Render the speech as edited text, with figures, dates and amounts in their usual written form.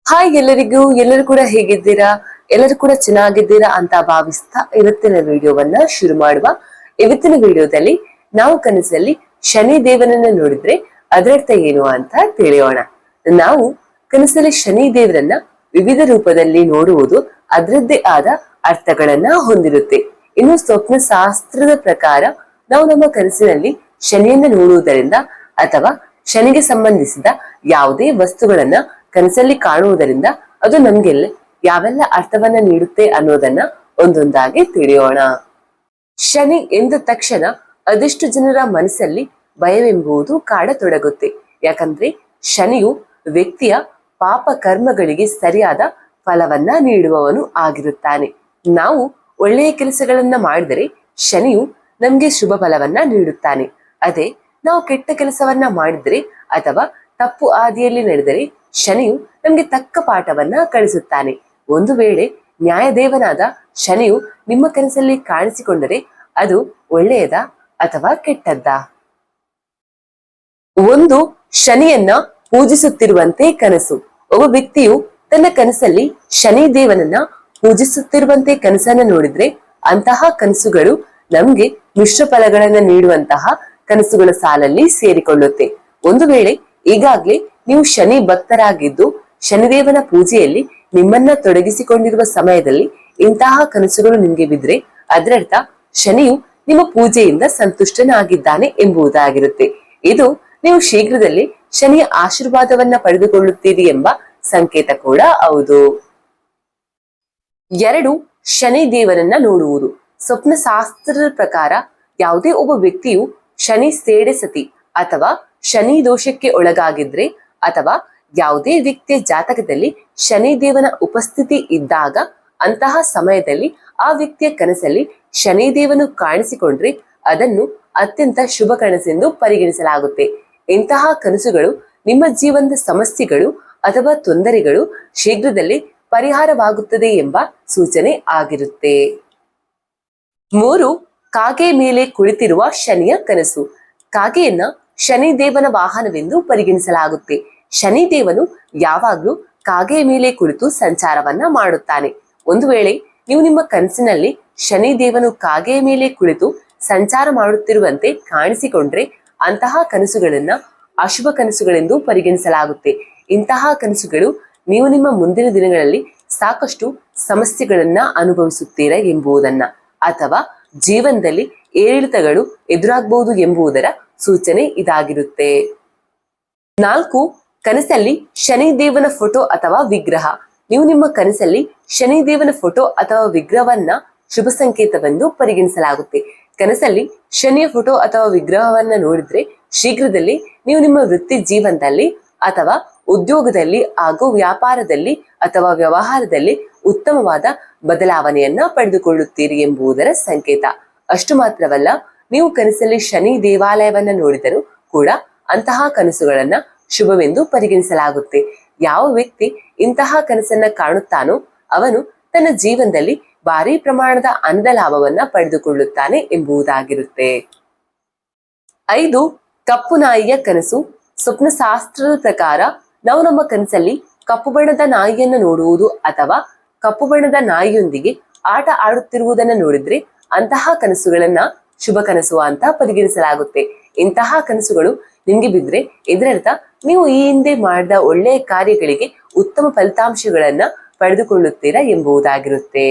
Hi ಎಲ್ಲರೂ ಕೂಡ ಹೇಗಿದ್ದೀರಾ? ಎಲ್ಲರೂ ಕೂಡ ಚೆನ್ನಾಗಿದ್ದೀರಾ ಅಂತ ಭಾವಿಸ್ತಾ ಇವತ್ತಿನ ವಿಡಿಯೋವನ್ನ ಶುರು ಮಾಡುವ. ಇವತ್ತಿನ ವಿಡಿಯೋದಲ್ಲಿ ನಾವು ಕನಸಲ್ಲಿ ಶನಿ ದೇವನನ್ನ ನೋಡಿದ್ರೆ ಅದರರ್ಥ ಏನು ಅಂತ ತಿಳಿಯೋಣ. ನಾವು ಕನಸಲ್ಲಿ ಶನಿ ದೇವರನ್ನ ವಿವಿಧ ರೂಪದಲ್ಲಿ ನೋಡುವುದು ಅದರದ್ದೇ ಆದ ಅರ್ಥಗಳನ್ನ ಹೊಂದಿರುತ್ತೆ. ಇನ್ನು ಸ್ವಪ್ನ ಶಾಸ್ತ್ರದ ಪ್ರಕಾರ ನಾವು ನಮ್ಮ ಕನಸಿನಲ್ಲಿ ಶನಿಯನ್ನ ನೋಡುವುದರಿಂದ ಅಥವಾ ಶನಿಗೆ ಸಂಬಂಧಿಸಿದ ಯಾವುದೇ ವಸ್ತುಗಳನ್ನ ಕನಸಲ್ಲಿ ಕಾಣುವುದರಿಂದ ಅದು ನಮ್ಗೆಲ್ಲ ಯಾವೆಲ್ಲ ಅರ್ಥವನ್ನ ನೀಡುತ್ತೆ ಅನ್ನೋದನ್ನ ಒಂದೊಂದಾಗಿ ತಿಳಿಯೋಣ. ಶನಿ ಎಂದ ತಕ್ಷಣ ಅದೆಷ್ಟು ಜನರ ಮನಸ್ಸಲ್ಲಿ ಭಯವೆಂಬುದು ಕಾಡತೊಡಗುತ್ತೆ. ಯಾಕಂದ್ರೆ ಶನಿಯು ವ್ಯಕ್ತಿಯ ಪಾಪ ಕರ್ಮಗಳಿಗೆ ಸರಿಯಾದ ಫಲವನ್ನ ನೀಡುವವನು ಆಗಿರುತ್ತಾನೆ. ನಾವು ಒಳ್ಳೆಯ ಕೆಲಸಗಳನ್ನ ಮಾಡಿದರೆ ಶನಿಯು ನಮ್ಗೆ ಶುಭ ಫಲವನ್ನ ನೀಡುತ್ತಾನೆ. ಅದೇ ನಾವು ಕೆಟ್ಟ ಕೆಲಸವನ್ನ ಮಾಡಿದ್ರೆ ಅಥವಾ ತಪ್ಪು ಹಾದಿಯಲ್ಲಿ ನಡೆದರೆ ಶನಿಯು ನಮ್ಗೆ ತಕ್ಕ ಪಾಠವನ್ನ ಕಳಿಸುತ್ತಾನೆ. ಒಂದು ವೇಳೆ ನ್ಯಾಯದೇವನಾದ ಶನಿಯು ನಿಮ್ಮ ಕನಸಲ್ಲಿ ಕಾಣಿಸಿಕೊಂಡರೆ ಅದು ಒಳ್ಳೆಯದ ಅಥವಾ ಕೆಟ್ಟದ್ದ? ಒಂದು ಶನಿಯನ್ನ ಪೂಜಿಸುತ್ತಿರುವಂತೆ ಕನಸು. ಒಬ್ಬ ವ್ಯಕ್ತಿಯು ತನ್ನ ಕನಸಲ್ಲಿ ಶನಿ ದೇವನನ್ನ ಪೂಜಿಸುತ್ತಿರುವಂತೆ ಕನಸನ್ನ ನೋಡಿದ್ರೆ ಅಂತಹ ಕನಸುಗಳು ನಮ್ಗೆ ಮಿಶ್ರ ಫಲಗಳನ್ನ ನೀಡುವಂತಹ ಕನಸುಗಳ ಸಾಲಲ್ಲಿ ಸೇರಿಕೊಳ್ಳುತ್ತೆ. ಒಂದು ವೇಳೆ ಈಗಾಗ್ಲೇ ನೀವು ಶನಿ ಭಕ್ತರಾಗಿದ್ದು ಶನಿದೇವನ ಪೂಜೆಯಲ್ಲಿ ನಿಮ್ಮನ್ನ ತೊಡಗಿಸಿಕೊಂಡಿರುವ ಸಮಯದಲ್ಲಿ ಇಂತಹ ಕನಸುಗಳು ನಿಮ್ಗೆ ಬಿದ್ರೆ ಅದರರ್ಥ ಶನಿಯು ನಿಮ್ಮ ಪೂಜೆಯಿಂದ ಸಂತುಷ್ಟನಾಗಿದ್ದಾನೆ ಎಂಬುದಾಗಿರುತ್ತೆ. ಇದು ನೀವು ಶೀಘ್ರದಲ್ಲಿ ಶನಿಯ ಆಶೀರ್ವಾದವನ್ನ ಪಡೆದುಕೊಳ್ಳುತ್ತೀರಿ ಎಂಬ ಸಂಕೇತ ಕೂಡ ಹೌದು. 2. ಶನಿ ದೇವನನ್ನ ನೋಡುವುದು. ಸ್ವಪ್ನ ಶಾಸ್ತ್ರದ ಪ್ರಕಾರ ಯಾವುದೇ ಒಬ್ಬ ವ್ಯಕ್ತಿಯು ಶನಿ ಸೇಡೆ ಸತಿ ಅಥವಾ ಶನಿ ದೋಷಕ್ಕೆ ಒಳಗಾಗಿದ್ರೆ ಅಥವಾ ಯಾವುದೇ ವ್ಯಕ್ತಿಯ ಜಾತಕದಲ್ಲಿ ಶನಿ ದೇವನ ಉಪಸ್ಥಿತಿ ಇದ್ದಾಗ ಅಂತಹ ಸಮಯದಲ್ಲಿ ಆ ವ್ಯಕ್ತಿಯ ಕನಸಲ್ಲಿ ಶನಿ ದೇವನು ಕಾಣಿಸಿಕೊಂಡ್ರೆ ಅದನ್ನು ಅತ್ಯಂತ ಶುಭ ಕನಸೆಂದು ಪರಿಗಣಿಸಲಾಗುತ್ತೆ. ಇಂತಹ ಕನಸುಗಳು ನಿಮ್ಮ ಜೀವನದ ಸಮಸ್ಯೆಗಳು ಅಥವಾ ತೊಂದರೆಗಳು ಶೀಘ್ರದಲ್ಲಿ ಪರಿಹಾರವಾಗುತ್ತದೆ ಎಂಬ ಸೂಚನೆ ಆಗಿರುತ್ತೆ. 3. ಕಾಗೆ ಮೇಲೆ ಕುಳಿತಿರುವ ಶನಿಯ ಕನಸು. ಕಾಗೆಯನ್ನ ಶನಿ ದೇವನ ವಾಹನವೆಂದು ಪರಿಗಣಿಸಲಾಗುತ್ತೆ. ಶನಿ ದೇವನು ಯಾವಾಗ್ಲೂ ಕಾಗೆಯ ಮೇಲೆ ಕುಳಿತು ಸಂಚಾರವನ್ನ ಮಾಡುತ್ತಾನೆ. ಒಂದು ವೇಳೆ ನೀವು ನಿಮ್ಮ ಕನಸಿನಲ್ಲಿ ಶನಿ ದೇವನು ಕಾಗೆಯ ಮೇಲೆ ಕುಳಿತು ಸಂಚಾರ ಮಾಡುತ್ತಿರುವಂತೆ ಕಾಣಿಸಿಕೊಂಡ್ರೆ ಅಂತಹ ಕನಸುಗಳನ್ನ ಅಶುಭ ಕನಸುಗಳೆಂದು ಪರಿಗಣಿಸಲಾಗುತ್ತೆ. ಇಂತಹ ಕನಸುಗಳು ನೀವು ನಿಮ್ಮ ಮುಂದಿನ ದಿನಗಳಲ್ಲಿ ಸಾಕಷ್ಟು ಸಮಸ್ಯೆಗಳನ್ನ ಅನುಭವಿಸುತ್ತೀರಾ ಎಂಬುದನ್ನ ಅಥವಾ ಜೀವನದಲ್ಲಿ ಏರಿಳಿತಗಳು ಎದುರಾಗಬಹುದು ಎಂಬುದರ ಸೂಚನೆ ಇದಾಗಿರುತ್ತೆ. 4. ಕನಸಲ್ಲಿ ಶನಿ ದೇವನ ಫೋಟೋ ಅಥವಾ ವಿಗ್ರಹ. ನೀವು ನಿಮ್ಮ ಕನಸಲ್ಲಿ ಶನಿ ದೇವನ ಫೋಟೋ ಅಥವಾ ವಿಗ್ರಹವನ್ನ ಶುಭ ಸಂಕೇತವೆಂದು ಪರಿಗಣಿಸಲಾಗುತ್ತೆ. ಕನಸಲ್ಲಿ ಶನಿಯ ಫೋಟೋ ಅಥವಾ ವಿಗ್ರಹವನ್ನ ನೋಡಿದ್ರೆ ಶೀಘ್ರದಲ್ಲಿ ನೀವು ನಿಮ್ಮ ವೃತ್ತಿ ಜೀವನದಲ್ಲಿ ಅಥವಾ ಉದ್ಯೋಗದಲ್ಲಿ ಹಾಗೂ ವ್ಯಾಪಾರದಲ್ಲಿ ಅಥವಾ ವ್ಯವಹಾರದಲ್ಲಿ ಉತ್ತಮವಾದ ಬದಲಾವಣೆಯನ್ನ ಪಡೆದುಕೊಳ್ಳುತ್ತೀರಿ ಎಂಬುದರ ಸಂಕೇತ. ಅಷ್ಟು ಮಾತ್ರವಲ್ಲ, ನೀವು ಕನಸಲ್ಲಿ ಶನಿ ದೇವಾಲಯವನ್ನ ನೋಡಿದರೂ ಕೂಡ ಅಂತಹ ಕನಸುಗಳನ್ನ ಶುಭವೆಂದು ಪರಿಗಣಿಸಲಾಗುತ್ತೆ. ಯಾವ ವ್ಯಕ್ತಿ ಇಂತಹ ಕನಸನ್ನ ಕಾಣುತ್ತಾನೋ ಅವನು ತನ್ನ ಜೀವನದಲ್ಲಿ ಭಾರಿ ಪ್ರಮಾಣದ ಹಣದ ಲಾಭವನ್ನ ಪಡೆದುಕೊಳ್ಳುತ್ತಾನೆ ಎಂಬುದಾಗಿರುತ್ತೆ. 5. ಕಪ್ಪು ನಾಯಿಯ ಕನಸು. ಸ್ವಪ್ನಶಾಸ್ತ್ರದ ಪ್ರಕಾರ ನಾವು ನಮ್ಮ ಕನಸಲ್ಲಿ ಕಪ್ಪು ಬಣ್ಣದ ನಾಯಿಯನ್ನು ನೋಡುವುದು ಅಥವಾ ಕಪ್ಪು ಬಣ್ಣದ ನಾಯಿಯೊಂದಿಗೆ ಆಟ ಆಡುತ್ತಿರುವುದನ್ನು ನೋಡಿದ್ರೆ ಅಂತಹ ಕನಸುಗಳನ್ನ ಶುಭ ಕನಸು ಅಂತ ಪರಿಗಣಿಸಲಾಗುತ್ತೆ. ಇಂತಹ ಕನಸುಗಳು ನಿಮ್ಗೆ ಬಿದ್ರೆ ಇದರರ್ಥ ನೀವು ಈ ಹಿಂದೆ ಮಾಡಿದ ಒಳ್ಳೆಯ ಕಾರ್ಯಗಳಿಗೆ ಉತ್ತಮ ಫಲಿತಾಂಶಗಳನ್ನ ಪಡೆದುಕೊಳ್ಳುತ್ತೀರಾ ಎಂಬುದಾಗಿರುತ್ತೆ.